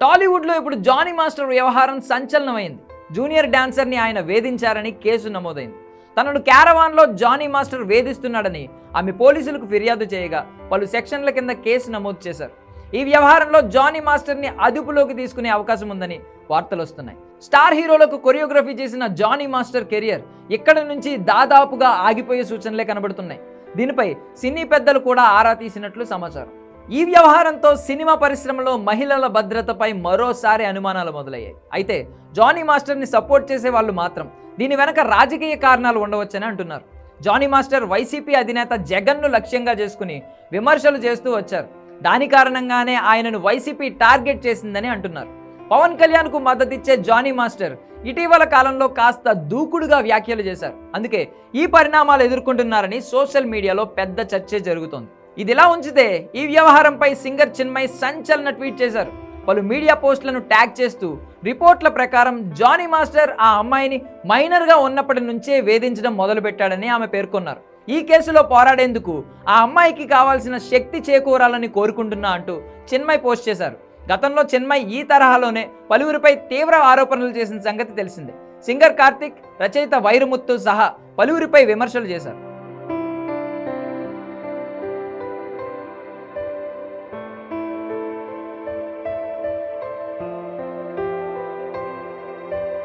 టాలీవుడ్లో ఇప్పుడు Johnny master వ్యవహారం సంచలనమైంది. జూనియర్ డాన్సర్ని ఆయన వేధించారని కేసు నమోదైంది. తనను క్యారవాన్లో జానీ మాస్టర్ వేధిస్తున్నాడని ఆమె పోలీసులకు ఫిర్యాదు చేయగా పలు సెక్షన్ల కింద కేసు నమోదు చేశారు. ఈ వ్యవహారంలో జానీ మాస్టర్ని అదుపులోకి తీసుకునే అవకాశం ఉందని వార్తలు వస్తున్నాయి. స్టార్ హీరోలకు కొరియోగ్రఫీ చేసిన జానీ మాస్టర్ కెరియర్ ఇక్కడి నుంచి దాదాపుగా ఆగిపోయే సూచనలే కనబడుతున్నాయి. దీనిపై సినీ పెద్దలు కూడా ఆరా తీసినట్లు సమాచారం. ఈ వ్యవహారంతో సినిమా పరిశ్రమలో మహిళల భద్రతపై మరోసారి అనుమానాలు మొదలయ్యాయి. అయితే జానీ మాస్టర్ని సపోర్ట్ చేసే వాళ్ళు మాత్రం దీని వెనక రాజకీయ కారణాలు ఉండవచ్చని అంటున్నారు. జానీ మాస్టర్ వైసీపీ అధినేత జగన్ను లక్ష్యంగా చేసుకుని విమర్శలు చేస్తూ వచ్చారు. దాని కారణంగానే ఆయనను వైసీపీ టార్గెట్ చేసిందని అంటున్నారు. పవన్ కళ్యాణ్కు మద్దతిచ్చే జానీ మాస్టర్ ఇటీవల కాలంలో కాస్త దూకుడుగా వ్యాఖ్యలు చేశారు. అందుకే ఈ పరిణామాలు ఎదుర్కొంటున్నారని సోషల్ మీడియాలో పెద్ద చర్చ జరుగుతోంది. ఇదిలా ఉంచితే ఈ వ్యవహారంపై సింగర్ చిన్మయి సంచలన ట్వీట్ చేశారు. పలు మీడియా పోస్టులను ట్యాగ్ చేస్తూ రిపోర్ట్ల ప్రకారం జానీ మాస్టర్ ఆ అమ్మాయిని మైనర్గా ఉన్నప్పటి నుంచే వేధించడం మొదలుపెట్టాడని ఆమె పేర్కొన్నారు. ఈ కేసులో పోరాడేందుకు ఆ అమ్మాయికి కావాల్సిన శక్తి చేకూరాలని కోరుకుంటున్నా అంటూ చిన్మయి పోస్ట్ చేశారు. గతంలో చిన్మయి ఈ తరహాలోనే పలువురిపై తీవ్ర ఆరోపణలు చేసిన సంగతి తెలిసిందే. సింగర్ కార్తిక్, రచయిత వైరముత్తు సహా పలువురిపై విమర్శలు చేశారు.